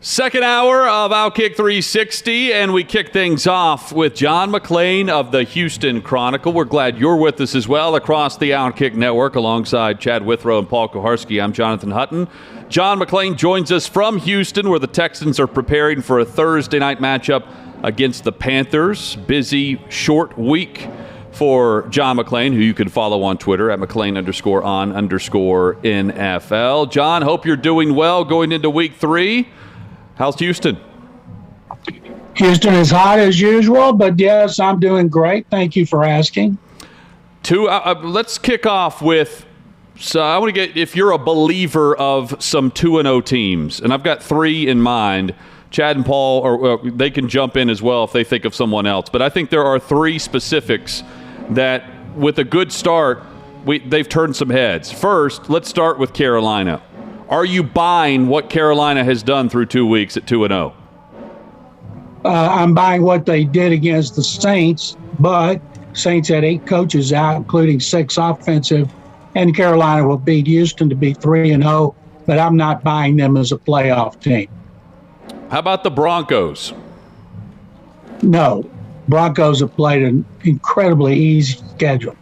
Second hour of Outkick 360, and we kick things off with John McClain of the Houston Chronicle. We're glad you're with us as well across the Outkick Network alongside Chad Withrow and Paul Kuharsky. I'm Jonathan Hutton. John McClain joins us from Houston, where the Texans are preparing for a Thursday night matchup against the Panthers. Busy, short week for John McClain, who you can follow on Twitter at McClain_on_NFL. John, hope you're doing well going into week 3. How's Houston? Houston is hot as usual, but yes, I'm doing great. Thank you for asking. Let's kick off with, so I want to get, if you're a believer of some 2-0 teams, and I've got 3 in mind. Chad and Paul, or they can jump in as well if they think of someone else. But I think there are 3 specifics that, with a good start, they've turned some heads. First, let's start with Carolina. Are you buying what Carolina has done through 2 weeks at 2-0? I'm buying what they did against the Saints, but Saints had 8 coaches out, including 6 offensive, and Carolina will beat Houston to be 3-0, but I'm not buying them as a playoff team. How about the Broncos? No. Broncos have played an incredibly easy schedule.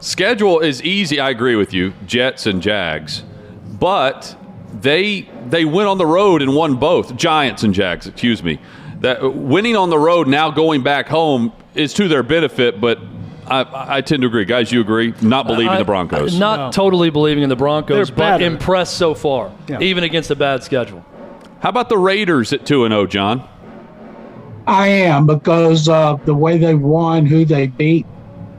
Schedule is easy, I agree with you, Jets and Jags, but they went on the road and won both. Giants and Jags, excuse me. That winning on the road, now going back home, is to their benefit, but I tend to agree. Guys, you agree? Not believing the Broncos. Not totally believing in the Broncos, but impressed so far, Yeah. even against a bad schedule. How about the Raiders at 2-0, John? I am, because of the way they won, who they beat,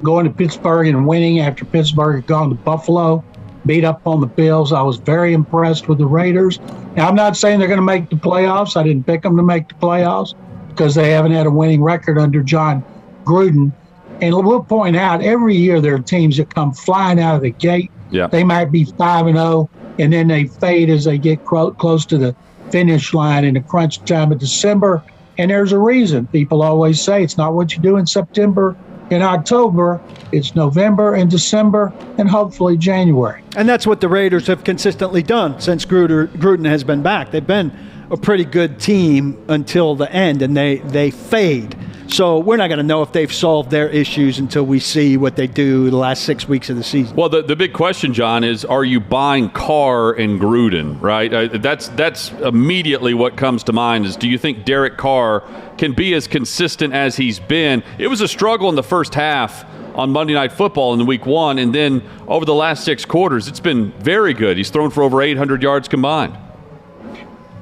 going to Pittsburgh and winning after Pittsburgh had gone to Buffalo, beat up on the Bills. I was very impressed with the Raiders. Now, I'm not saying they're going to make the playoffs. I didn't pick them to make the playoffs because they haven't had a winning record under John Gruden. And we'll point out, every year there are teams that come flying out of the gate. Yeah. They might be 5-0, and then they fade as they get close to the finish line in the crunch time of December. And there's a reason. People always say it's not what you do in September and October, it's November and December and hopefully January. And that's what the Raiders have consistently done since Gruden has been back. They've been a pretty good team until the end, and they fade. So we're not going to know if they've solved their issues until we see what they do the last 6 weeks of the season. Well, the big question, John, is are you buying Carr and Gruden, right? That's immediately what comes to mind is, do you think Derek Carr can be as consistent as he's been? It was a struggle in the first half on Monday Night Football in week 1, and then over the last 6 quarters, it's been very good. He's thrown for over 800 yards combined.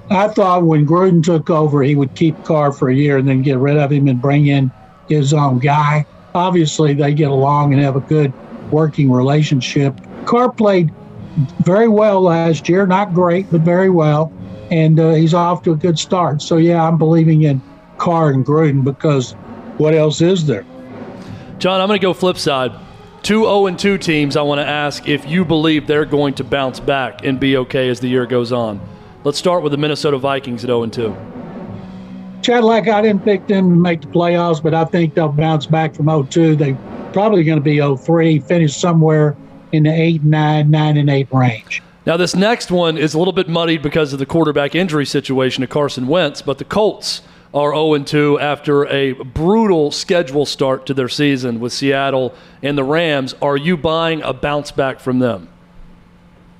I thought when Gruden took over, he would keep Carr for a year and then get rid of him and bring in his own guy. Obviously, they get along and have a good working relationship. Carr played very well last year, not great, but very well, and he's off to a good start. So, yeah, I'm believing in Carr and Gruden because what else is there? John, I'm going to go flip side. 2 0-2 teams, I want to ask if you believe they're going to bounce back and be okay as the year goes on. Let's start with the Minnesota Vikings at 0-2. Chad, I didn't pick them to make the playoffs, but I think they'll bounce back from 0-2. They're probably going to be 0-3, finish somewhere in the 8-9, 9-8 range. Now, this next one is a little bit muddied because of the quarterback injury situation to Carson Wentz, but the Colts are 0-2 after a brutal schedule start to their season with Seattle and the Rams. Are you buying a bounce back from them?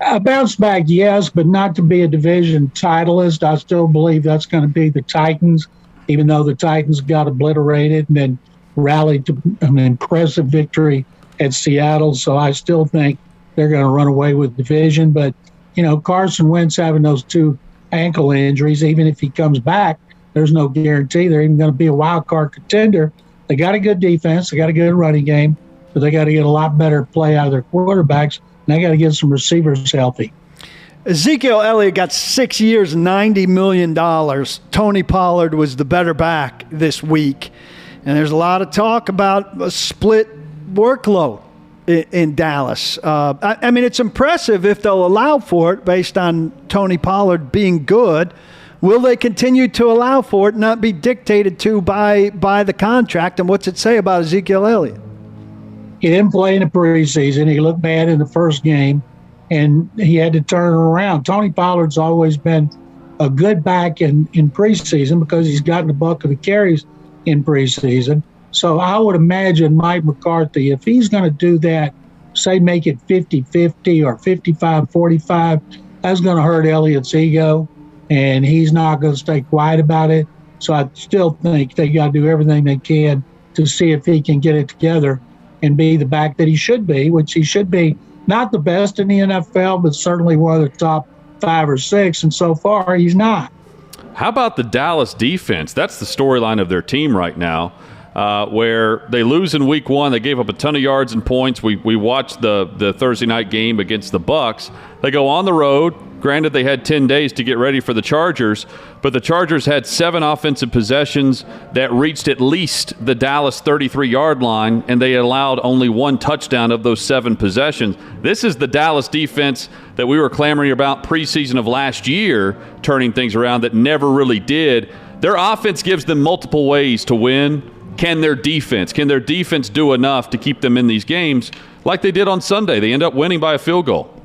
A bounce back, yes, but not to be a division titleist. I still believe that's going to be the Titans, even though the Titans got obliterated and then rallied to an impressive victory at Seattle. So I still think they're going to run away with the division. But, Carson Wentz having those 2 ankle injuries, even if he comes back, there's no guarantee they're even going to be a wild card contender. They got a good defense. They got a good running game, but they got to get a lot better play out of their quarterbacks. And they got to get some receivers healthy. Ezekiel Elliott got 6 years, $90 million. Tony Pollard was the better back this week. And there's a lot of talk about a split workload in Dallas. I mean, it's impressive if they'll allow for it based on Tony Pollard being good. Will they continue to allow for it and not be dictated to by the contract? And what's it say about Ezekiel Elliott? He didn't play in the preseason. He looked bad in the first game, and he had to turn it around. Tony Pollard's always been a good back in preseason because he's gotten the bulk of the carries in preseason. So I would imagine Mike McCarthy, if he's going to do that, say make it 50-50 or 55-45, that's going to hurt Elliott's ego, and he's not going to stay quiet about it. So I still think they got to do everything they can to see if he can get it together and be the back that he should be, which he should be not the best in the NFL, but certainly one of the top 5 or 6, and so far he's not. How about the Dallas defense? That's the storyline of their team right now, where they lose in week 1. They gave up a ton of yards and points. We watched the Thursday night game against the Bucs. They go on the road. Granted, they had 10 days to get ready for the Chargers, but the Chargers had 7 offensive possessions that reached at least the Dallas 33-yard line, and they allowed only 1 touchdown of those 7 possessions. This is the Dallas defense that we were clamoring about preseason of last year, turning things around, that never really did. Their offense gives them multiple ways to win. Can their defense do enough to keep them in these games like they did on Sunday? They end up winning by a field goal.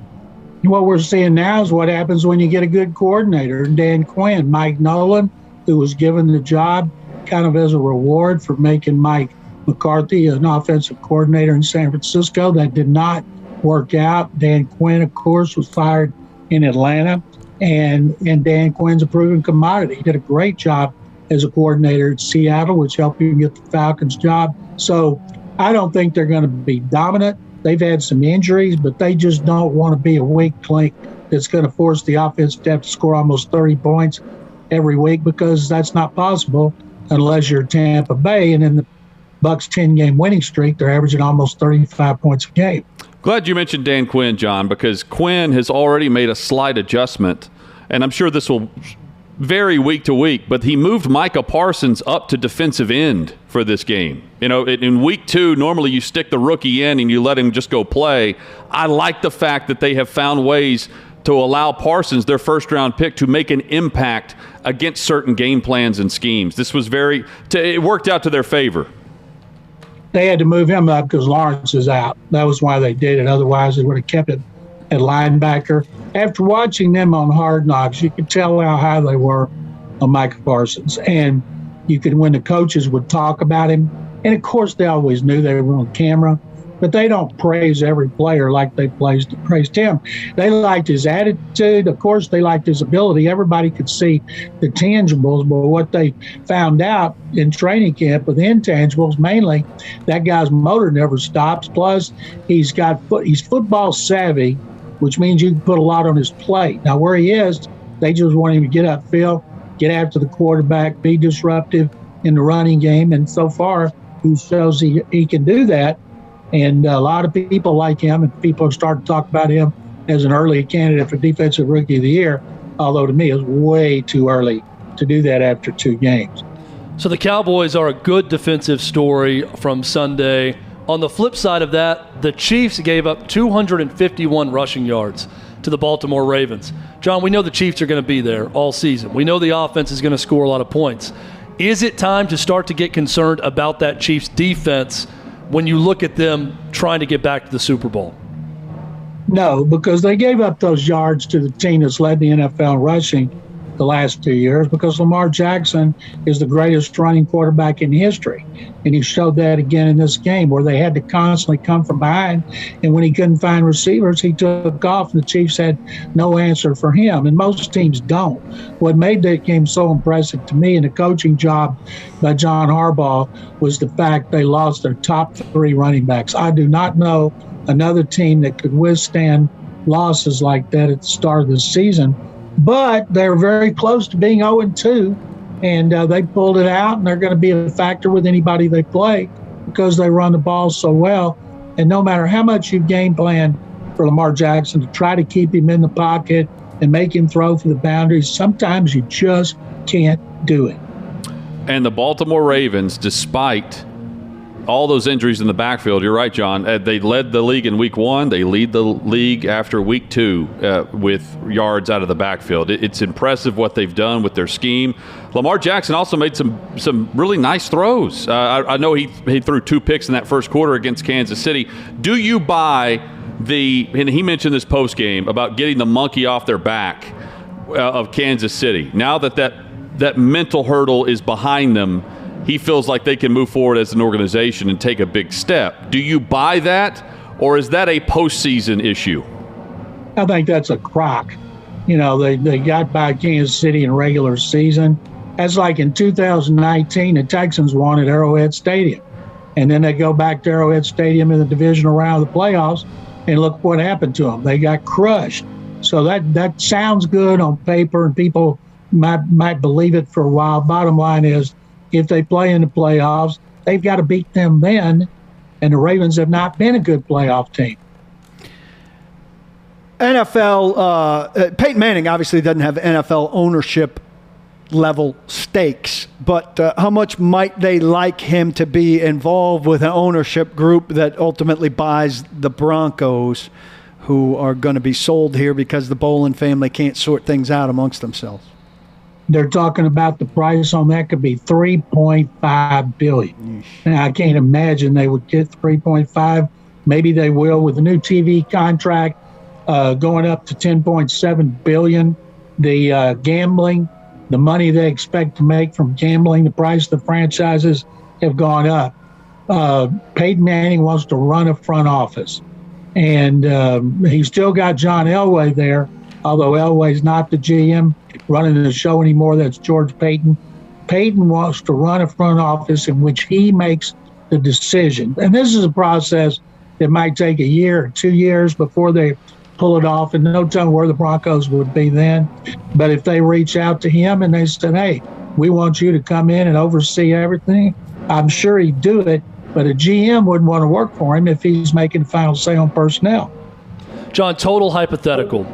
What we're seeing now is what happens when you get a good coordinator. Dan Quinn, Mike Nolan, who was given the job kind of as a reward for making Mike McCarthy an offensive coordinator in San Francisco. That did not work out. Dan Quinn, of course, was fired in Atlanta, and Dan Quinn's a proven commodity. He did a great job as a coordinator at Seattle, which helped him get the Falcons job. So I don't think they're going to be dominant. They've had some injuries, but they just don't want to be a weak link that's going to force the offense to have to score almost 30 points every week, because that's not possible unless you're Tampa Bay. And in the Bucs' 10-game winning streak, they're averaging almost 35 points a game. Glad you mentioned Dan Quinn, John, because Quinn has already made a slight adjustment, and I'm sure this will vary week to week, but he moved Micah Parsons up to defensive end for this game. You know, in week 2, normally you stick the rookie in and you let him just go play. I like the fact that they have found ways to allow Parsons, their first-round pick, to make an impact against certain game plans and schemes. This was it worked out to their favor. They had to move him up because Lawrence is out. That was why they did it. Otherwise, they would have kept it at linebacker. After watching them on Hard Knocks, you could tell how high they were on Micah Parsons. And you could, when the coaches would talk about him, and of course they always knew they were on camera, but they don't praise every player like they praised him. They liked his attitude. Of course, they liked his ability. Everybody could see the tangibles, but what they found out in training camp with intangibles, mainly, that guy's motor never stops. Plus, he's football savvy, which means you can put a lot on his plate. Now, where he is, they just want him to get upfield, get after the quarterback, be disruptive in the running game, and so far, he shows he can do that. And a lot of people like him, and people are starting to talk about him as an early candidate for Defensive Rookie of the Year, although to me it's way too early to do that after 2 games. So the Cowboys are a good defensive story from Sunday. On the flip side of that, the Chiefs gave up 251 rushing yards to the Baltimore Ravens. John, we know the Chiefs are going to be there all season. We know the offense is going to score a lot of points. Is it time to start to get concerned about that Chiefs defense when you look at them trying to get back to the Super Bowl? No, because they gave up those yards to the team that's led the NFL rushing the last 2 years, because Lamar Jackson is the greatest running quarterback in history. And he showed that again in this game, where they had to constantly come from behind. And when he couldn't find receivers, he took off, and the Chiefs had no answer for him. And most teams don't. What made that game so impressive to me, and the coaching job by John Harbaugh, was the fact they lost their top 3 running backs. I do not know another team that could withstand losses like that at the start of the season. But they're very close to being 0-2, and they pulled it out, and they're going to be a factor with anybody they play because they run the ball so well. And no matter how much you game plan for Lamar Jackson to try to keep him in the pocket and make him throw for the boundaries, sometimes you just can't do it. And the Baltimore Ravens, despite all those injuries in the backfield, you're right, John, they led the league in week 1. They lead the league after week 2 with yards out of the backfield. It's impressive what they've done with their scheme. Lamar Jackson also made some really nice throws. I know he threw 2 picks in that first quarter against Kansas City. Do you buy and he mentioned this post game about getting the monkey off their back. of Kansas City. Now that mental hurdle is behind them, he feels like they can move forward as an organization and take a big step. Do you buy that, or is that a postseason issue? I think that's a crock. They got by Kansas City in regular season. That's like in 2019, the Texans won at Arrowhead Stadium. And then they go back to Arrowhead Stadium in the divisional round of the playoffs, and look what happened to them. They got crushed. So that sounds good on paper, and people might believe it for a while. Bottom line is, if they play in the playoffs, they've got to beat them then, and the Ravens have not been a good playoff team. NFL, Peyton Manning obviously doesn't have NFL ownership level stakes, but how much might they like him to be involved with an ownership group that ultimately buys the Broncos, who are going to be sold here because the Bolin family can't sort things out amongst themselves? They're talking about the price on that could be $3.5 billion. Now, I can't imagine they would get $3.5. Maybe they will with the new TV contract going up to $10.7 billion. The gambling, the money they expect to make from gambling, the price of the franchises have gone up. Peyton Manning wants to run a front office, and he's still got John Elway there, although Elway's not the GM running the show anymore. That's George Payton. Payton wants to run a front office in which he makes the decision. And this is a process that might take a year or 2 years before they pull it off, and no telling where the Broncos would be then. But if they reach out to him and they said, hey, we want you to come in and oversee everything, I'm sure he'd do it. But a GM wouldn't want to work for him if he's making the final say on personnel. John, total hypothetical,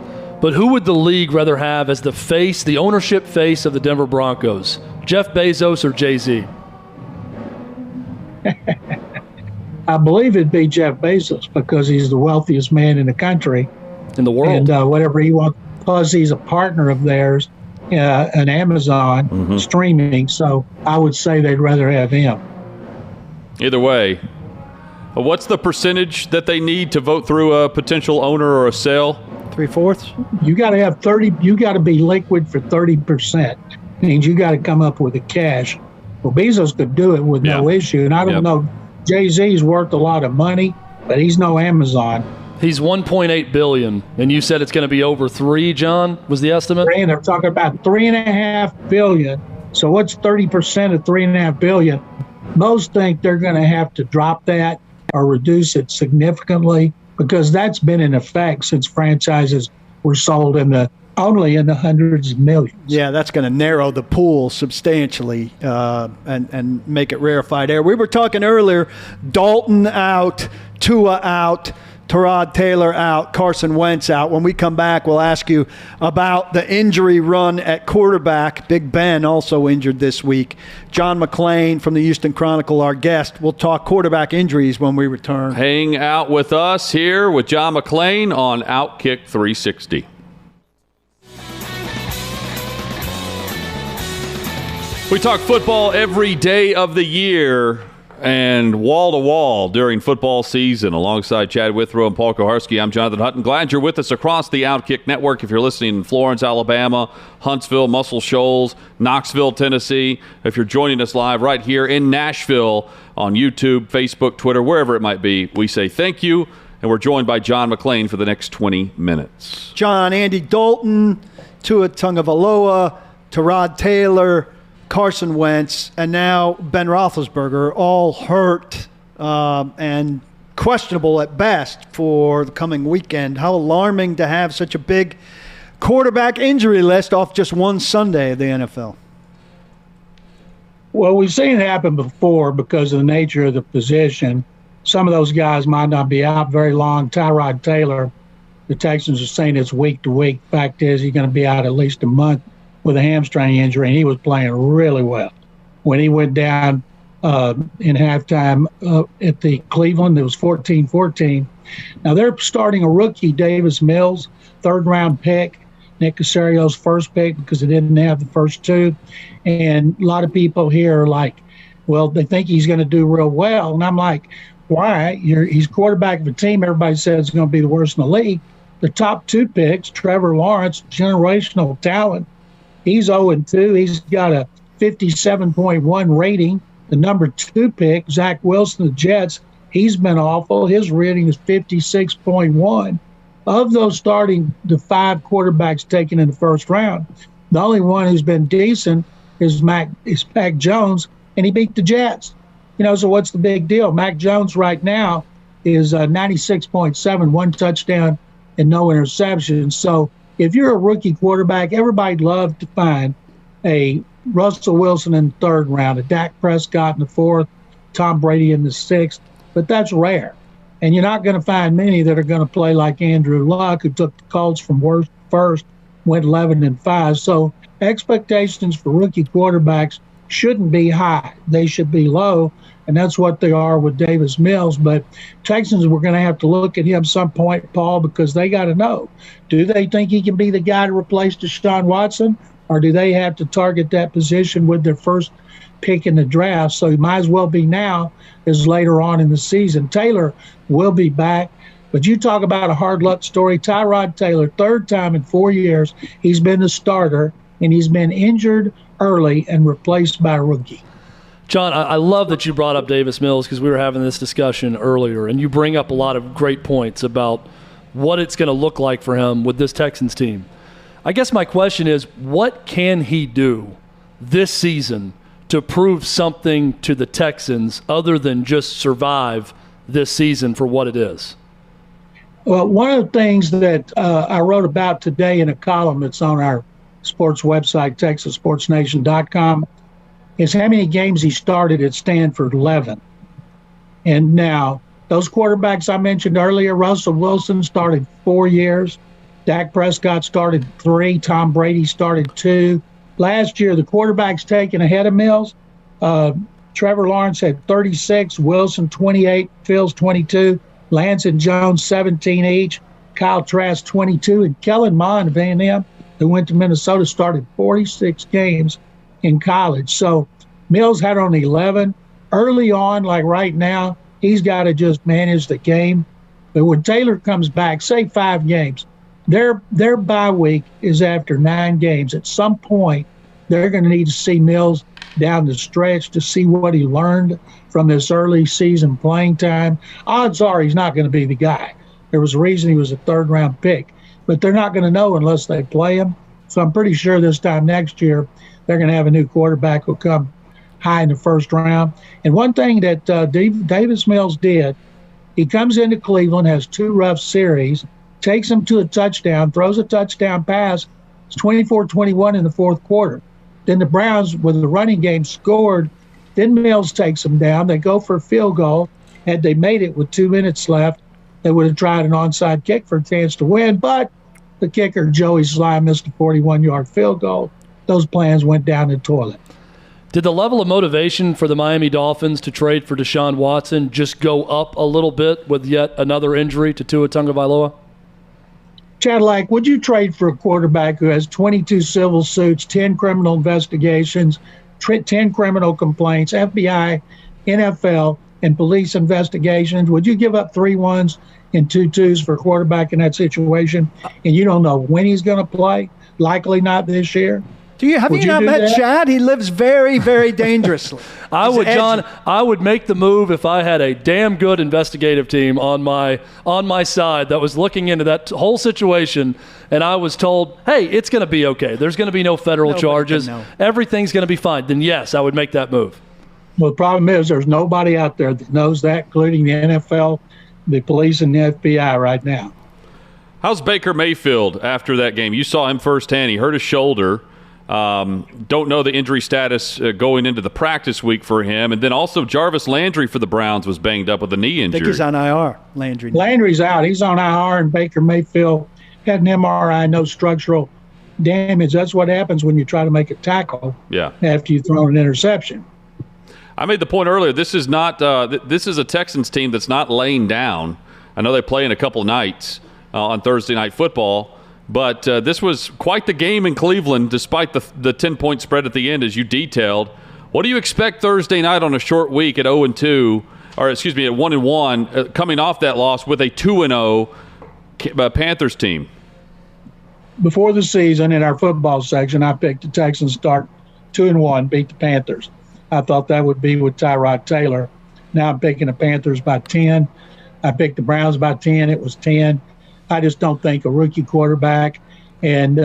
but who would the league rather have as the ownership face of the Denver Broncos? Jeff Bezos or Jay-Z? I believe it'd be Jeff Bezos, because he's the wealthiest man in the country. In the world. And whatever he wants, plus he's a partner of theirs, an Amazon streaming. So I would say they'd rather have him. Either way, what's the percentage that they need to vote through a potential owner or a sale? 3/4. You got to have 30. You got to be liquid for 30%. Means you got to come up with the cash. Well, Bezos could do it with no issue. And I don't know. Jay-Z's worth a lot of money, but he's no Amazon. He's $1.8 billion, and you said it's going to be over $3 billion, John, was the estimate? And they're talking about $3.5 billion. So what's 30% of $3.5 billion? Most think they're going to have to drop that or reduce it significantly, because that's been in effect since franchises were sold only in the hundreds of millions. Yeah, that's going to narrow the pool substantially and make it rarefied air. We were talking earlier, Dalton out, Tua out, Tyrod Taylor out, Carson Wentz out. When we come back, we'll ask you about the injury run at quarterback. Big Ben also injured this week. John McClain from the Houston Chronicle, our guest. We'll talk quarterback injuries when we return. Hang out with us here with John McClain on Outkick 360. We talk football every day of the year and wall-to-wall during football season. Alongside Chad Withrow and Paul Koharski, I'm Jonathan Hutton. Glad you're with us across the Outkick Network. If you're listening in Florence, Alabama, Huntsville, Muscle Shoals, Knoxville, Tennessee, if you're joining us live right here in Nashville on YouTube, Facebook, Twitter, wherever it might be, we say thank you, and we're joined by John McClain for the next 20 minutes. John, Andy Dalton, Tua Tagovailoa, Tyrod Taylor, Carson Wentz, and now Ben Roethlisberger, all hurt and questionable at best for the coming weekend. How alarming to have such a big quarterback injury list off just one Sunday of the NFL. Well, we've seen it happen before because of the nature of the position. Some of those guys might not be out very long. Tyrod Taylor, the Texans are saying it's week to week. Fact is, he's going to be out at least a month with a hamstring injury, and he was playing really well. When he went down in halftime at the Cleveland, it was 14-14. Now they're starting a rookie, Davis Mills, third-round pick, Nick Caserio's first pick because they didn't have the first two. And a lot of people here are like, well, they think he's going to do real well. And I'm like, why? He's quarterback of a team everybody says is going to be the worst in the league. the top 2 picks, Trevor Lawrence, generational talent, he's 0-2. He's got a 57.1 rating. The number 2 pick, Zach Wilson, the Jets, he's been awful. His rating is 56.1. Of those starting the 5 quarterbacks taken in the first round, the only one who's been decent is Mac Jones, and he beat the Jets. So what's the big deal? Mac Jones right now is 96.7, 1 touchdown and no interceptions. So if you're a rookie quarterback, everybody'd love to find a Russell Wilson in the 3rd round, a Dak Prescott in the 4th, Tom Brady in the 6th, but that's rare. And you're not going to find many that are going to play like Andrew Luck, who took the Colts from worst first, went 11-5. So expectations for rookie quarterbacks shouldn't be high. They should be low, and that's what they are with Davis Mills. But Texans, we're going to have to look at him some point, Paul, because they got to know, do they think he can be the guy to replace Deshaun Watson, or do they have to target that position with their first pick in the draft? So he might as well be now as later on in the season. Taylor will be back. But you talk about a hard luck story. Tyrod Taylor, 3rd time in 4 years, he's been the starter, and he's been injured early and replaced by a rookie. John, I love that you brought up Davis Mills because we were having this discussion earlier, and you bring up a lot of great points about what it's going to look like for him with this Texans team. I guess my question is, what can he do this season to prove something to the Texans other than just survive this season for what it is? Well, one of the things that I wrote about today in a column that's on our sports website, TexasSportsNation.com, is how many games he started at Stanford. 11. And now, those quarterbacks I mentioned earlier, Russell Wilson started 4 years. Dak Prescott started 3. Tom Brady started 2. Last year, the quarterbacks taken ahead of Mills, Trevor Lawrence had 36, Wilson 28, Fields 22, Lance and Jones 17 each, Kyle Trask 22, and Kellen Mond of A&M, who went to Minnesota, started 46 games in college. So Mills had on 11. Early on, like right now, he's got to just manage the game. But when Taylor comes back, say 5 games, their bye week is after 9 games. At some point, they're going to need to see Mills down the stretch to see what he learned from this early season playing time. Odds are he's not going to be the guy. There was a reason he was a 3rd-round pick. But they're not going to know unless they play him. So I'm pretty sure this time next year they're going to have a new quarterback who'll come high in the 1st round. And one thing that Davis Mills did, he comes into Cleveland, has 2 rough series, takes him to a touchdown, throws a touchdown pass. It's 24-21 in the 4th quarter. Then the Browns, with the running game, scored. Then Mills takes them down. They go for a field goal. Had they made it with 2 minutes left, they would have tried an onside kick for a chance to win. But the kicker, Joey Slye, missed a 41-yard field goal. Those plans went down the toilet. Did the level of motivation for the Miami Dolphins to trade for Deshaun Watson just go up a little bit with yet another injury to Tua Tagovailoa? Chad, like, would you trade for a quarterback who has 22 civil suits, 10 criminal investigations, 10 criminal complaints, FBI, NFL, and police investigations? Would you give up 3 1s and 2 2s for a quarterback in that situation, and you don't know when he's going to play? Likely not this year. Have you not met Chad? He lives very, very dangerously. I would make the move if I had a damn good investigative team on my side that was looking into that whole situation, and I was told, hey, it's going to be okay. There's going to be no federal charges. Everything's going to be fine. Then yes, I would make that move. Well, the problem is there's nobody out there that knows that, including the NFL, the police, and the FBI right now. How's Baker Mayfield after that game? You saw him firsthand. He hurt his shoulder. Don't know the injury status going into the practice week for him. And then also Jarvis Landry for the Browns was banged up with a knee injury. I think he's on IR, Landry. Landry's out. He's on IR, and Baker Mayfield had an MRI, no structural damage. That's what happens when you try to make a tackle after you throw an interception. I made the point earlier, this is not this is a Texans team that's not laying down. I know they play in a couple nights on Thursday Night Football. But this was quite the game in Cleveland, despite the 10-point spread at the end, as you detailed. What do you expect Thursday night on a short week at 0-2, or excuse me, at 1-1, coming off that loss with a 2-0? Panthers team. Before the season, in our football section, I picked the Texans start 2-1, beat the Panthers. I thought that would be with Tyrod Taylor. Now I'm picking the Panthers by 10. I picked the Browns by 10. It was 10. I just don't think a rookie quarterback. And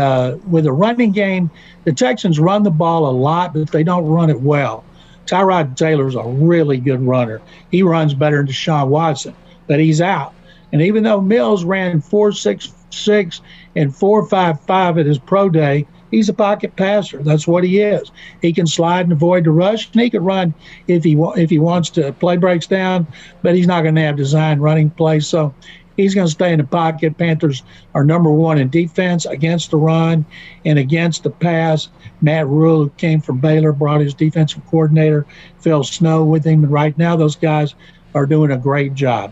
with a running game, the Texans run the ball a lot, but they don't run it well. Tyrod Taylor's a really good runner. He runs better than Deshaun Watson, but he's out. And even though Mills ran 4.66 and 4.55 at his pro day, he's a pocket passer. That's what he is. He can slide and avoid the rush, and he can run if he wants to. Play breaks down, but he's not going to have designed running plays. So he's going to stay in the pocket. Panthers are number one in defense against the run and against the pass. Matt Rule, who came from Baylor, brought his defensive coordinator, Phil Snow, with him. And right now those guys are doing a great job.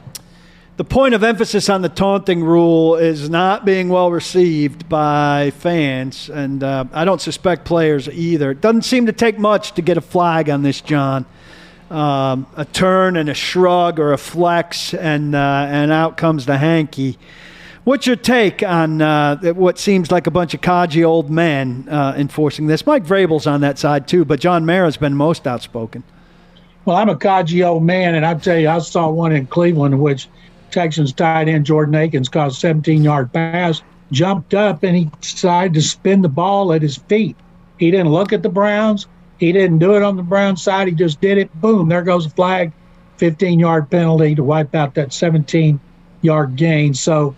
The point of emphasis on the taunting rule is not being well received by fans, and I don't suspect players either. It doesn't seem to take much to get a flag on this, John. A turn and a shrug or a flex, and out comes the hanky. What's your take on what seems like a bunch of codgy old men enforcing this? Mike Vrabel's on that side too, but John Mara's been most outspoken. Well, I'm a codgy old man, and I tell you, I saw one in Cleveland in which Texans tight end Jordan Akins caught a 17-yard pass, jumped up, and he decided to spin the ball at his feet. He didn't look at the Browns. He didn't do it on the Browns side. He just did it. Boom, there goes a flag, 15-yard penalty to wipe out that 17-yard gain. So,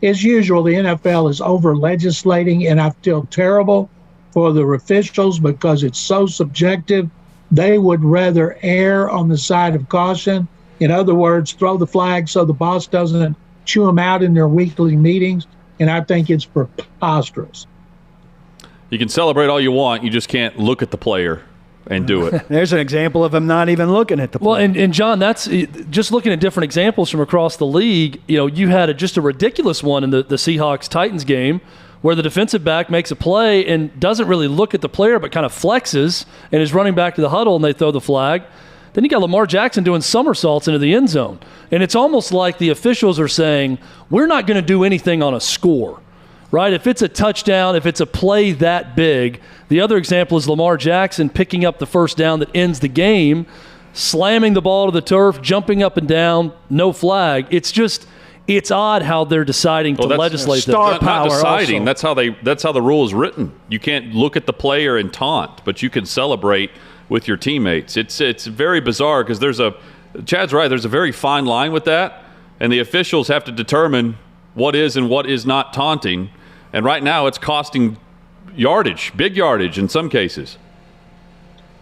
as usual, the NFL is over-legislating, and I feel terrible for the officials because it's so subjective. They would rather err on the side of caution. In other words, throw the flag so the boss doesn't chew them out in their weekly meetings, and I think it's preposterous. You can celebrate all you want. You just can't look at the player and do it. There's an example of him not even looking at the player. Well, and John, that's just looking at different examples from across the league. You know, you had just a ridiculous one in the Seahawks-Titans game where the defensive back makes a play and doesn't really look at the player but kind of flexes and is running back to the huddle, and they throw the flag. Then you got Lamar Jackson doing somersaults into the end zone. And it's almost like the officials are saying, we're not going to do anything on a score, right? If it's a touchdown, if it's a play that big. The other example is Lamar Jackson picking up the first down that ends the game, slamming the ball to the turf, jumping up and down, no flag. It's odd how they're deciding to legislate this. Not deciding. Also. That's how the rule is written. You can't look at the player and taunt, but you can celebrate with your teammates. It's very bizarre because Chad's right, there's a very fine line with that, and the officials have to determine what is and what is not taunting, and right now it's costing yardage, big yardage in some cases.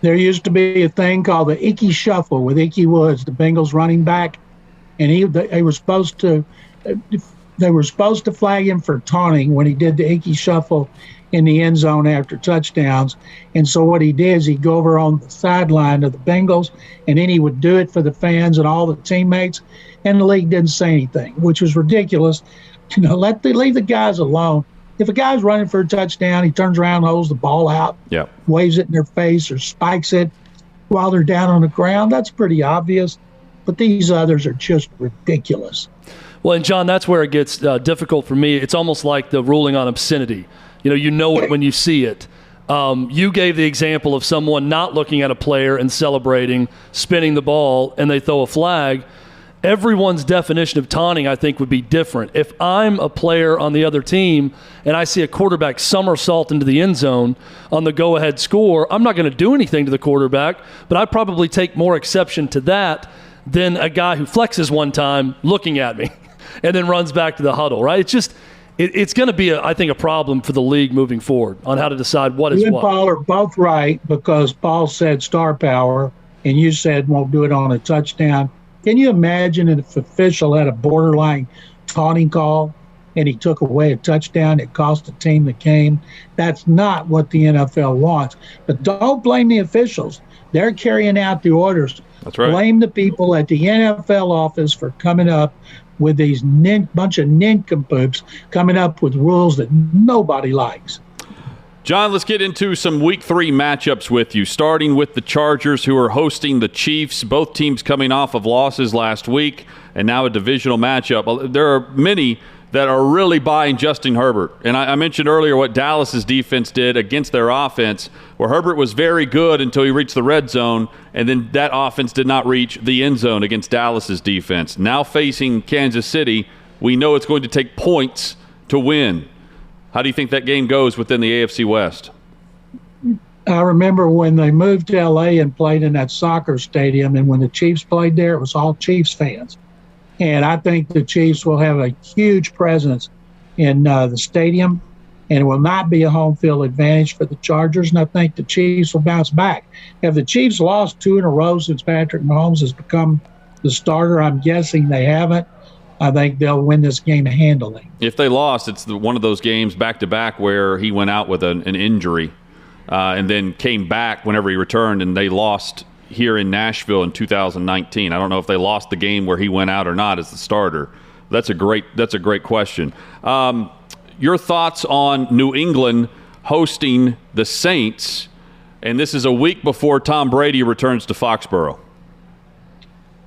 There used to be a thing called the Ickey Shuffle with Ickey Woods, the Bengals running back, and they were supposed to flag him for taunting when he did the Ickey Shuffle in the end zone after touchdowns. And so what he did is he'd go over on the sideline of the Bengals, and then he would do it for the fans and all the teammates, and the league didn't say anything, which was ridiculous. You know, leave the guys alone. If a guy's running for a touchdown, he turns around, holds the ball out, waves it in their face or spikes it while they're down on the ground, that's pretty obvious. But these others are just ridiculous. Well, and John, that's where it gets difficult for me. It's almost like the ruling on obscenity. You know it when you see it. You gave the example of someone not looking at a player and celebrating, spinning the ball, and they throw a flag. Everyone's definition of taunting, I think, would be different. If I'm a player on the other team and I see a quarterback somersault into the end zone on the go-ahead score, I'm not going to do anything to the quarterback, but I probably take more exception to that than a guy who flexes one time looking at me and then runs back to the huddle, right? It's going to be, I think, a problem for the league moving forward on how to decide what is what. You and Paul are both right because Paul said star power and you said won't do it on a touchdown. Can you imagine if an official had a borderline taunting call and he took away a touchdown that cost the team the game? That's not what the NFL wants. But don't blame the officials. They're carrying out the orders. That's right. Blame the people at the NFL office for coming up with these bunch of nincompoops coming up with rules that nobody likes. John, let's get into some Week 3 matchups with you, starting with the Chargers, who are hosting the Chiefs. Both teams coming off of losses last week, and now a divisional matchup. There are many that are really buying Justin Herbert. And I mentioned earlier what Dallas's defense did against their offense, where Herbert was very good until he reached the red zone, and then that offense did not reach the end zone against Dallas's defense. Now facing Kansas City, we know it's going to take points to win. How do you think that game goes within the AFC West? I remember when they moved to L.A. and played in that soccer stadium, and when the Chiefs played there, it was all Chiefs fans. And I think the Chiefs will have a huge presence in the stadium, and it will not be a home field advantage for the Chargers. And I think the Chiefs will bounce back. Have the Chiefs lost 2 in a row since Patrick Mahomes has become the starter? I'm guessing they haven't. I think they'll win this game handily. If they lost, it's one of those games back-to-back where he went out with an injury and then came back whenever he returned, and they lost here in Nashville in 2019. I don't know if they lost the game where he went out or not as the starter. That's a great question. Your thoughts on New England hosting the Saints, and this is a week before Tom Brady returns to Foxborough.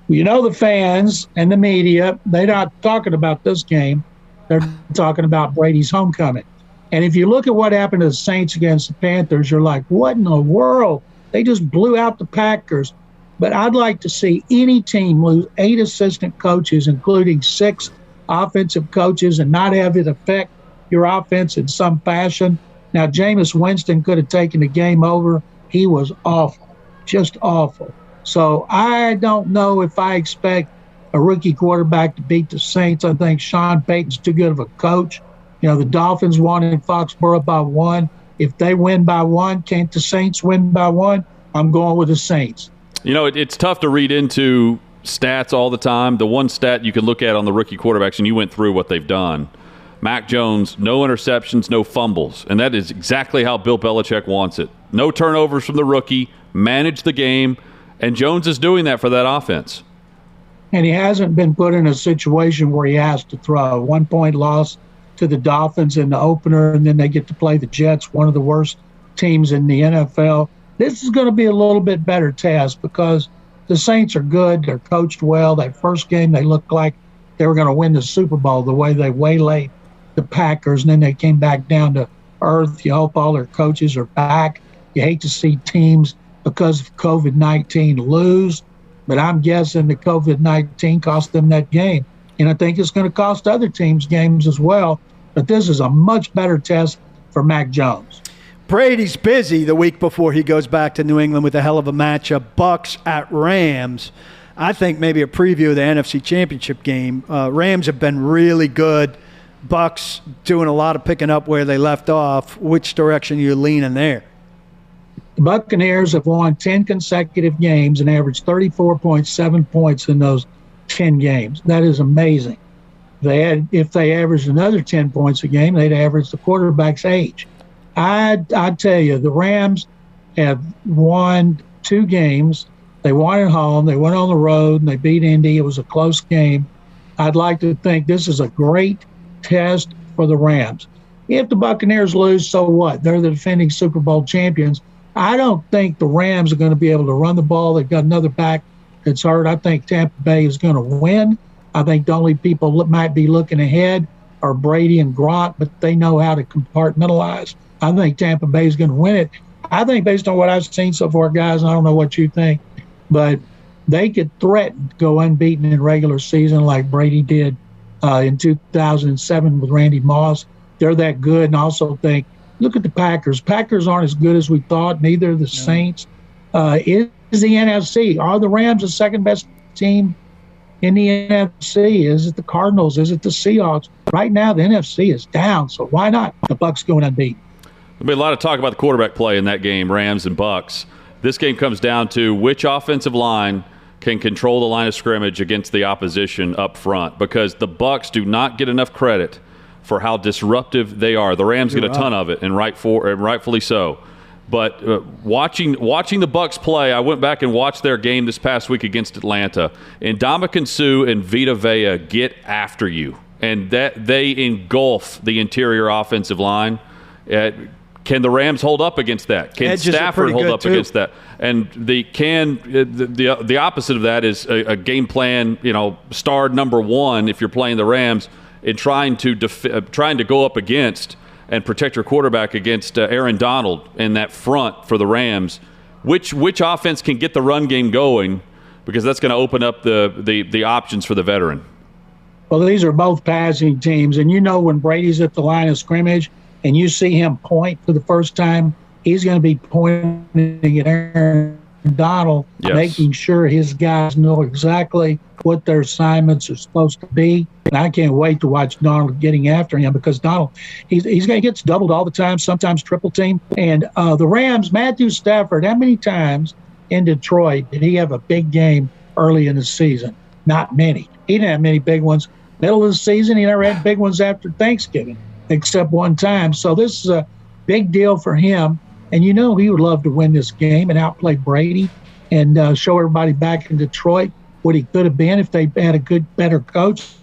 You know, the fans and the media, they're not talking about this game. They're talking about Brady's homecoming. And if you look at what happened to the Saints against the Panthers, you're like, what in the world? They just blew out the Packers. But I'd like to see any team lose 8 assistant coaches, including 6 offensive coaches, and not have it affect your offense in some fashion. Now, Jameis Winston could have taken the game over. He was awful, just awful. So I don't know if I expect a rookie quarterback to beat the Saints. I think Sean Payton's too good of a coach. You know, the Dolphins won in Foxborough by 1. If they win by 1, can't the Saints win by 1? I'm going with the Saints. You know, it's tough to read into stats all the time. The one stat you can look at on the rookie quarterbacks, and you went through what they've done. Mac Jones, no interceptions, no fumbles. And that is exactly how Bill Belichick wants it. No turnovers from the rookie, manage the game, and Jones is doing that for that offense. And he hasn't been put in a situation where he has to throw. 1-point loss to the Dolphins in the opener, and then they get to play the Jets, one of the worst teams in the NFL. This is going to be a little bit better test because the Saints are good. They're coached well. That first game, they looked like they were going to win the Super Bowl the way they waylaid the Packers, and then they came back down to earth. You hope all their coaches are back. You hate to see teams, because of COVID-19, lose, but I'm guessing the COVID-19 cost them that game. And I think it's going to cost other teams games as well. But this is a much better test for Mac Jones. Brady's busy the week before he goes back to New England with a hell of a matchup. Bucks at Rams. I think maybe a preview of the NFC Championship game. Rams have been really good. Bucks doing a lot of picking up where they left off. Which direction are you leaning there? The Buccaneers have won 10 consecutive games and averaged 34.7 points in those 10 games. That is amazing. If they averaged another 10 points a game, they'd average the quarterback's age. I tell you, the Rams have won 2 games. They won at home. They went on the road, and they beat Indy. It was a close game. I'd like to think this is a great test for the Rams. If the Buccaneers lose, so what? They're the defending Super Bowl champions. I don't think the Rams are going to be able to run the ball. They've got another back that's hurt. I think Tampa Bay is going to win. I think the only people that might be looking ahead are Brady and Gronk, but they know how to compartmentalize. I think Tampa Bay is going to win it. I think based on what I've seen so far, guys, I don't know what you think, but they could threaten to go unbeaten in regular season like Brady did in 2007 with Randy Moss. They're that good. And I also think, look at the Packers. Packers aren't as good as we thought. Neither are the Saints. Is the NFC? Are the Rams the second best team in the NFC? Is it the Cardinals? Is it the Seahawks? Right now, the NFC is down. So why not the Bucs going unbeaten? There'll be a lot of talk about the quarterback play in that game, Rams and Bucks. This game comes down to which offensive line can control the line of scrimmage against the opposition up front, because the Bucks do not get enough credit for how disruptive they are. The Rams get a ton of it, and rightfully so. But watching the Bucks play, I went back and watched their game this past week against Atlanta, and Ndamukong Suh and Vita Vea get after you, and that they engulf the interior offensive line. Can the Rams hold up against that? Can Stafford hold up against that? And the opposite of that is a game plan, starred number one if you're playing the Rams. in trying to go up against and protect your quarterback against Aaron Donald in that front for the Rams. Which offense can get the run game going, because that's going to open up the options for the veteran. Well, these are both passing teams, and when Brady's at the line of scrimmage and you see him point for the first time, he's going to be pointing at Aaron Donald, yes, making sure his guys know exactly what their assignments are supposed to be. And I can't wait to watch Donald getting after him, because Donald, he's going to get doubled all the time, sometimes triple team. And the Rams, Matthew Stafford, how many times in Detroit did he have a big game early in the season? Not many. He didn't have many big ones. Middle of the season, he never had big ones after Thanksgiving, except one time. So this is a big deal for him. And he would love to win this game and outplay Brady and show everybody back in Detroit what he could have been if they had a better coach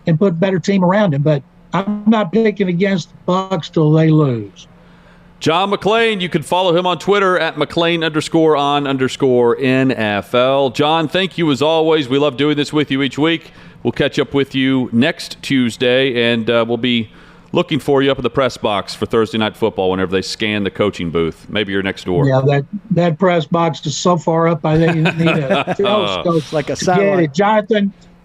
and put a better team around him. But I'm not picking against the Bucs till they lose. John McClain, you can follow him on Twitter at McClain_on_NFL. John, thank you as always. We love doing this with you each week. We'll catch up with you next Tuesday, and we'll be looking for you up in the press box for Thursday Night Football whenever they scan the coaching booth. Maybe you're next door. Yeah, that press box is so far up, I think you need a telescope like a to get it.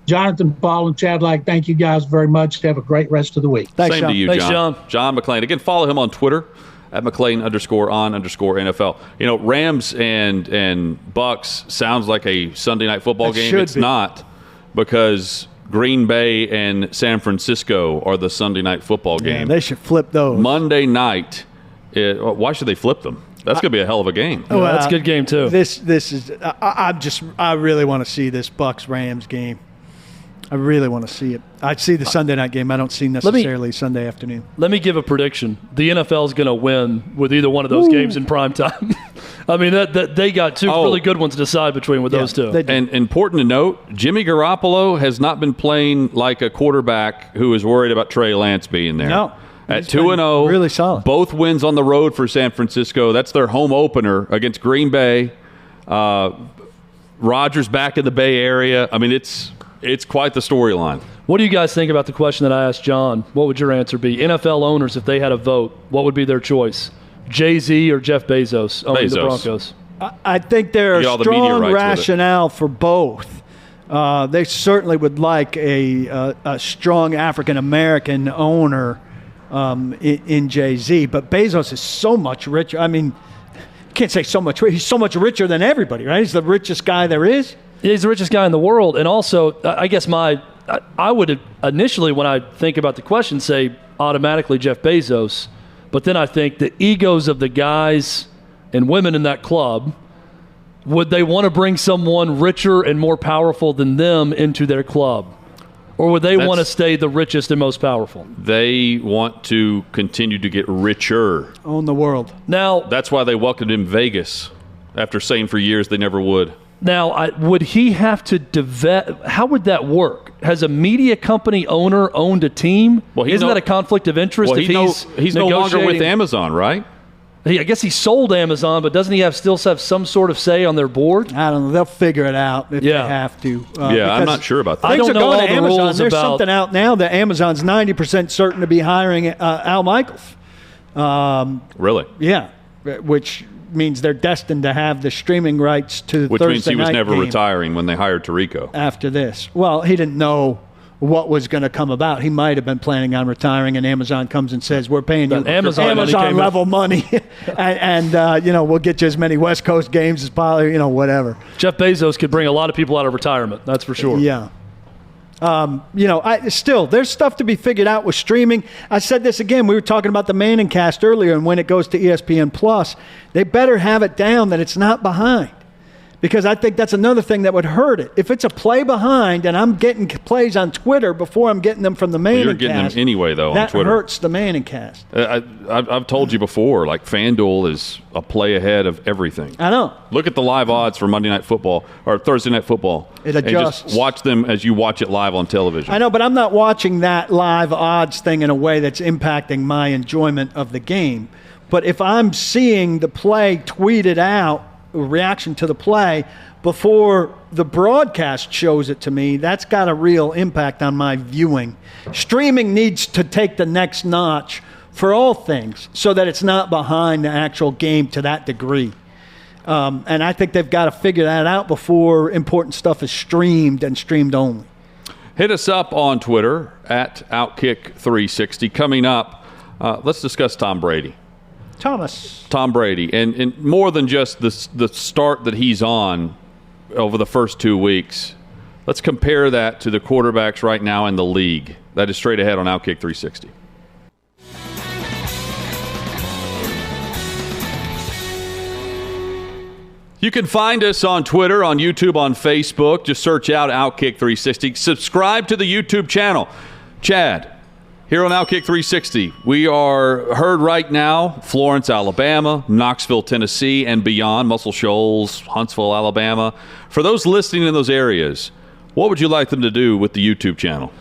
Jonathan, Paul, and Chad, thank you guys very much. Have a great rest of the week. Thanks, Same John. to you, Thanks, John. John McClain. Again, follow him on Twitter at McClain_on_NFL. Rams and Bucs sounds like a Sunday Night Football game. It's not, because Green Bay and San Francisco are the Sunday Night Football game. Yeah, they should flip those. Monday night, why should they flip them? That's going to be a hell of a game. Yeah, that's a good game too. This is I really want to see this Bucs-Rams game. I really want to see it. I see the Sunday night game. I don't see necessarily Sunday afternoon. Let me give a prediction. The NFL is going to win with either one of those games in prime time. I mean, that they got two really good ones to decide between with those two. And important to note, Jimmy Garoppolo has not been playing like a quarterback who is worried about Trey Lance being there. No. At 2-0, really solid. Both wins on the road for San Francisco. That's their home opener against Green Bay. Rodgers back in the Bay Area. I mean, it's quite the storyline. What do you guys think about the question that I asked John? What would your answer be? NFL owners, if they had a vote, what would be their choice? Jay-Z or Jeff Bezos owning the Broncos? I think there are strong rationale for both. They certainly would like a strong African-American owner in Jay-Z, but Bezos is so much richer. I mean, you can't say so much. He's so much richer than everybody, right? He's the richest guy there is. Yeah, he's the richest guy in the world. And also, I guess I would initially, when I think about the question, say automatically Jeff Bezos. But then I think the egos of the guys and women in that club, would they want to bring someone richer and more powerful than them into their club? Or would they want to stay the richest and most powerful? They want to continue to get richer. Own the world. Now, that's why they welcomed him Vegas after saying for years they never would. Now, would he have to how would that work? Has a media company owner owned a team? Well, isn't that a conflict of interest? Well, he's no longer with Amazon, right? I guess he sold Amazon, but doesn't he still have some sort of say on their board? I don't know. They'll figure it out if they have to. I'm not sure about that. I don't know all the Amazon. rules There's about something out now that Amazon's 90% certain to be hiring Al Michaels. Really? Yeah, which means they're destined to have the streaming rights to the Thursday night game. Which means he was never game retiring when they hired Tirico. After this. Well, he didn't know what was going to come about. He might have been planning on retiring, and Amazon comes and says, we're paying you Amazon level money, and we'll get you as many West Coast games as possible, whatever. Jeff Bezos could bring a lot of people out of retirement, that's for sure. Yeah. There's stuff to be figured out with streaming. I said this again. We were talking about the Manning cast earlier, and when it goes to ESPN Plus, they better have it down that it's not behind, because I think that's another thing that would hurt it. If it's a play behind, and I'm getting plays on Twitter before I'm getting them from the Manning cast, you're getting them anyway, though, on Twitter. That hurts the Manning cast. I've told you before, FanDuel is a play ahead of everything. I know. Look at the live odds for Monday Night Football or Thursday Night Football. It adjusts. And just watch them as you watch it live on television. I know, but I'm not watching that live odds thing in a way that's impacting my enjoyment of the game. But if I'm seeing the play tweeted out reaction to the play before the broadcast shows it to me, that's got a real impact on my viewing. Streaming needs to take the next notch for all things so that it's not behind the actual game to that degree. And I think they've got to figure that out before important stuff is streamed and streamed only. Hit us up on Twitter at Outkick360. Coming up, let's discuss Tom Brady. Tom Brady. And more than just the start that he's on over the first 2 weeks, let's compare that to the quarterbacks right now in the league. That is straight ahead on Outkick 360. You can find us on Twitter, on YouTube, on Facebook. Just search out Outkick 360. Subscribe to the YouTube channel. Chad, here on Outkick 360, we are heard right now, Florence, Alabama, Knoxville, Tennessee, and beyond, Muscle Shoals, Huntsville, Alabama. For those listening in those areas, what would you like them to do with the YouTube channel?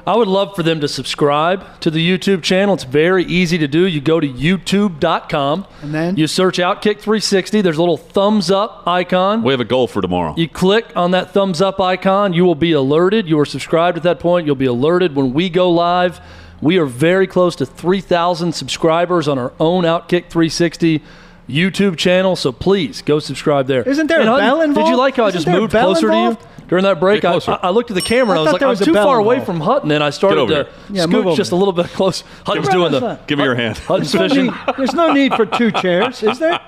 I would love for them to subscribe to the YouTube channel. It's very easy to do. You go to youtube.com. And then? You search Outkick 360. There's a little thumbs up icon. We have a goal for tomorrow. You click on that thumbs up icon. You will be alerted. You are subscribed at that point. You'll be alerted when we go live. We are very close to 3,000 subscribers on our own Outkick 360 YouTube channel, so please go subscribe there. Isn't there a bell involved? Did you like how I Isn't just there a moved bell closer involved? to you? During that break, Get closer. I looked at the camera and I was thought like, there I'm was a too bell far away involved. from Hutton, and I started over to here. Yeah, move scoot over. just a little bit close. Hutton's Right, doing that's the fine. Give me your hand. Hutton's There's fishing. no need for two chairs, is there?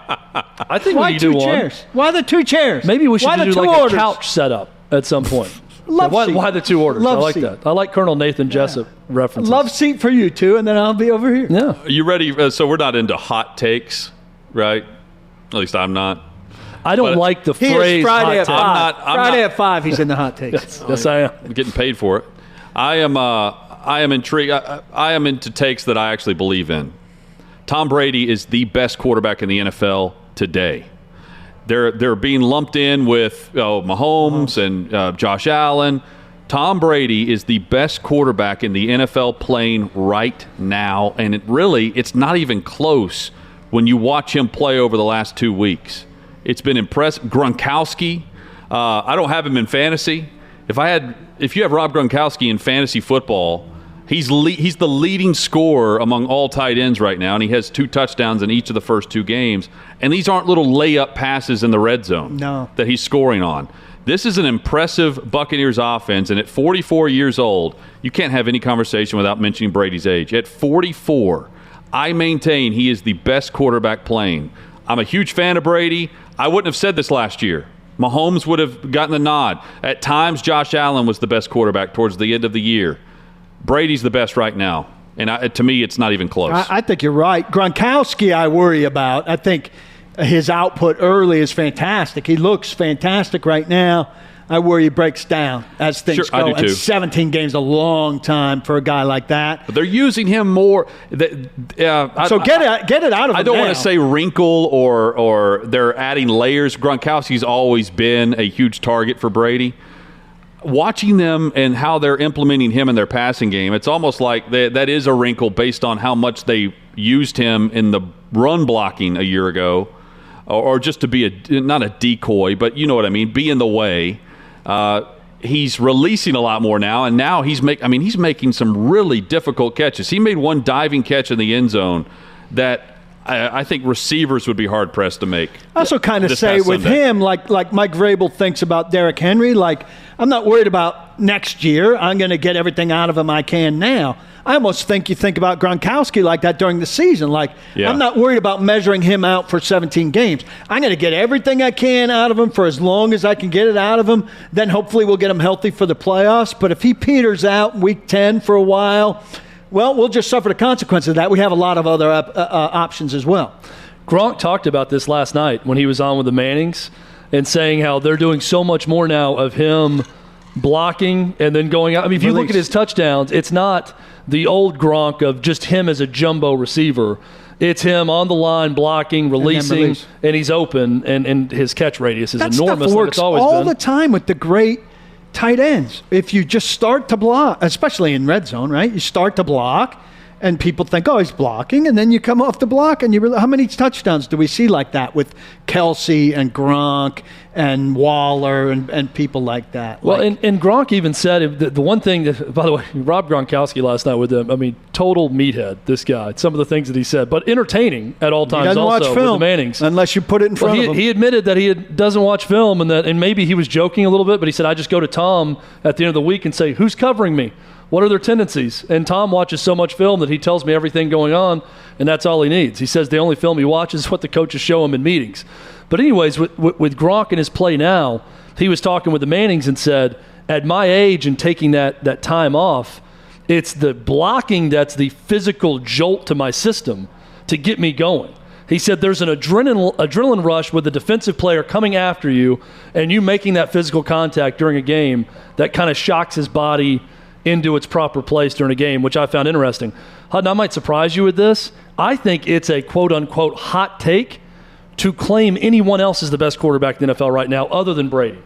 I think Why we need to two do one. chairs? Why the two chairs? Maybe we should Why do the two like orders? a couch setup at some point. Love seat. Why the two orders? Love I like seat. that. I like Colonel Nathan Jessup references. Love seat for you two, and then I'll be over here. Yeah. Are you ready? So we're not into hot takes, right? At least I'm not. I don't But like the He phrase is Friday at hot 5. I'm not- Friday at 5, he's in the hot takes. take. Yes, I am. I'm getting paid for it. I am intrigued. I am into takes that I actually believe in. Tom Brady is the best quarterback in the NFL today. They're being lumped in with Mahomes and Josh Allen. Tom Brady is the best quarterback in the NFL playing right now, and it's not even close when you watch him play over the last 2 weeks. It's been impressive. Gronkowski, I don't have him in fantasy. If you have Rob Gronkowski in fantasy football, he's the leading scorer among all tight ends right now, and he has 2 touchdowns in each of the first 2 games. And these aren't little layup passes in the red zone that he's scoring on. This is an impressive Buccaneers offense, and at 44 years old, you can't have any conversation without mentioning Brady's age. At 44, I maintain he is the best quarterback playing. I'm a huge fan of Brady. I wouldn't have said this last year. Mahomes would have gotten the nod. At times, Josh Allen was the best quarterback towards the end of the year. Brady's the best right now. And to me, it's not even close. I think you're right. Gronkowski, I worry about. I think his output early is fantastic. He looks fantastic right now. I worry he breaks down as things Sure, I go. do too. And 17 games is a long time for a guy like that. But they're using him more. So get it out of him I don't now. want to say wrinkle or they're adding layers. Gronkowski's always been a huge target for Brady. Watching them and how they're implementing him in their passing game, it's almost like that is a wrinkle based on how much they used him in the run blocking a year ago, or just to be not a decoy, but you know what I mean, be in the way. He's releasing a lot more now, and now he's making some really difficult catches. He made one diving catch in the end zone that I think receivers would be hard pressed to make. I also kind of this say past with Sunday. him, like Mike Vrabel thinks about Derrick Henry, like I'm not worried about next year. I'm going to get everything out of him I can now. I almost think you think about Gronkowski like that during the season. Like, Yeah. I'm not worried about measuring him out for 17 games. I'm going to get everything I can out of him for as long as I can get it out of him. Then hopefully we'll get him healthy for the playoffs. But if he peters out week 10 for a while, well, we'll just suffer the consequences of that. We have a lot of other options as well. Gronk talked about this last night when he was on with the Mannings and saying how they're doing so much more now of him blocking and then going out. I mean, if you look at his touchdowns, it's not the old Gronk of just him as a jumbo receiver. It's him on the line blocking, releasing, release. and he's open, and his catch radius is That enormous. stuff like works it's always all been. the time with the great tight ends. If you just start to block, especially in red zone, right? You start to block, And people think, oh, he's blocking. And then you come off the block and you realize, how many touchdowns do we see like that with Kelsey and Gronk and Waller and people like that? Well, and Gronk even said, the one thing that, by the way, Rob Gronkowski last night with them, I mean, total meathead, this guy, some of the things that he said, but entertaining at all times he doesn't also watch film, with the Mannings. unless you put it in front of him. He admitted that he doesn't watch film and maybe he was joking a little bit, but he said, I just go to Tom at the end of the week and say, who's covering me? What are their tendencies? And Tom watches so much film that he tells me everything going on, and that's all he needs. He says the only film he watches is what the coaches show him in meetings. But anyways, with Gronk and his play now, he was talking with the Mannings and said, at my age and taking that time off, it's the blocking that's the physical jolt to my system to get me going. He said there's an adrenaline rush with the defensive player coming after you and you making that physical contact during a game that kind of shocks his body into its proper place during a game, which I found interesting. Hutton, I might surprise you with this. I think it's a quote-unquote hot take to claim anyone else is the best quarterback in the NFL right now other than Brady.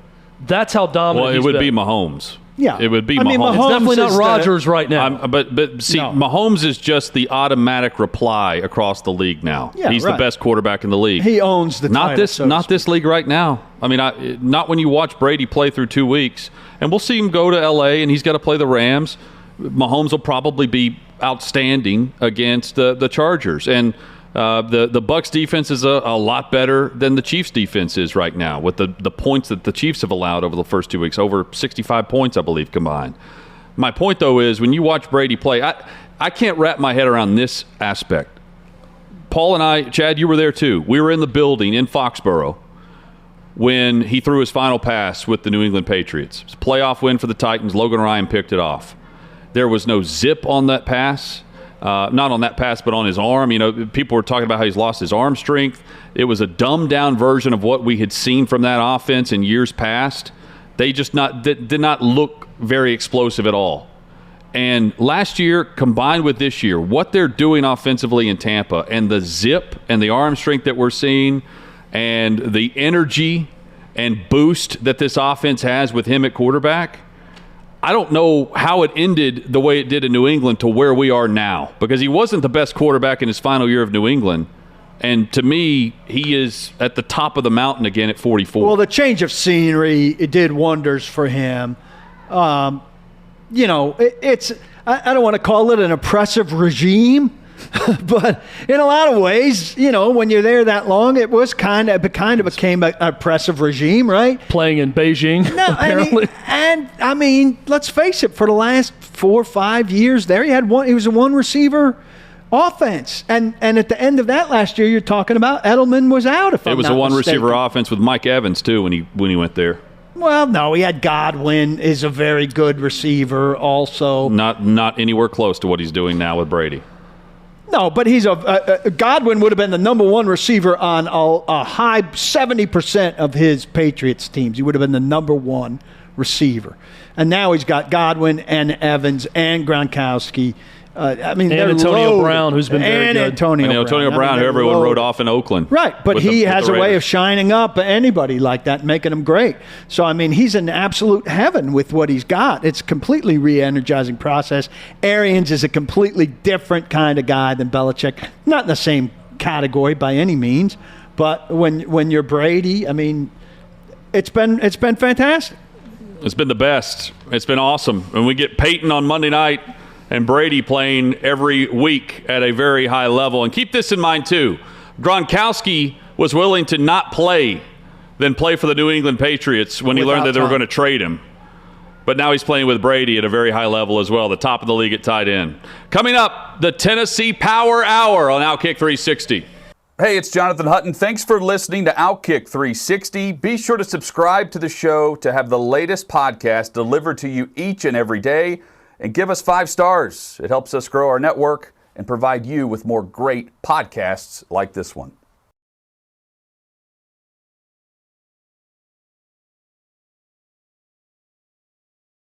That's how dominant Well, it would been. be Mahomes. Yeah. It would be I mean, Mahomes. It's definitely not is the- Rodgers right now. But see, No. Mahomes is just the automatic reply across the league now. Yeah, He's right. the best quarterback in the league. He owns the not title, this so to not speak. this league right now. I mean, not when you watch Brady play through 2 weeks. And we'll see him go to L.A. and he's got to play the Rams. Mahomes will probably be outstanding against the Chargers. And the Bucs defense is a lot better than the Chiefs defense is right now with the points that the Chiefs have allowed over the first 2 weeks, over 65 points, I believe, combined. My point, though, is when you watch Brady play, I can't wrap my head around this aspect. Paul and I, Chad, you were there too. We were in the building in Foxborough when he threw his final pass with the New England Patriots. It was a playoff win for the Titans. Logan Ryan picked it off. There was no zip on that pass. Not on that pass, but on his arm. You know, people were talking about how he's lost his arm strength. It was a dumbed-down version of what we had seen from that offense in years past. They just did not look very explosive at all. And last year, combined with this year, what they're doing offensively in Tampa and the zip and the arm strength that we're seeing and the energy and boost that this offense has with him at quarterback, I don't know how it ended the way it did in New England to where we are now, because he wasn't the best quarterback in his final year of New England. And to me, he is at the top of the mountain again at 44. Well, the change of scenery, it did wonders for him. You know, I don't want to call it an oppressive regime, but in a lot of ways, you know, when you're there that long, it kind of became an oppressive regime, right? Playing in Beijing, No, apparently. and I mean, let's face it. For the last 4 or 5 years, there he was a one receiver offense, and at the end of that last year, you're talking about Edelman was out. If it was a one receiver offense with Mike Evans too when he went there. Well, no, he had Godwin is a very good receiver also. Not anywhere close to what he's doing now with Brady. No, but he's Godwin would have been the number one receiver on a high 70% of his Patriots teams. He would have been the number one receiver. And now he's got Godwin and Evans and Gronkowski. I mean, And they're Antonio loaded. Brown, who's been very and good. Antonio Brown, who they're everyone loaded. wrote off in Oakland. Right, but with he the has a way Raiders. of shining up anybody like that, making them great. So, I mean, he's in absolute heaven with what he's got. It's a completely re-energizing process. Arians is a completely different kind of guy than Belichick. Not in the same category by any means, but when you're Brady, I mean, it's been fantastic. It's been the best. It's been awesome. And we get Peyton on Monday night and Brady playing every week at a very high level. And keep this in mind, too. Gronkowski was willing to not play than play for the New England Patriots when he learned that they were Without going to trade him. But now he's playing with Brady at a very high level as well, the top of the league at tight end. Coming up, the Tennessee Power Hour on Outkick 360. Hey, it's Jonathan Hutton. Thanks for listening to Outkick 360. Be sure to subscribe to the show to have the latest podcast delivered to you each and every day. And give us 5 stars. It helps us grow our network and provide you with more great podcasts like this one.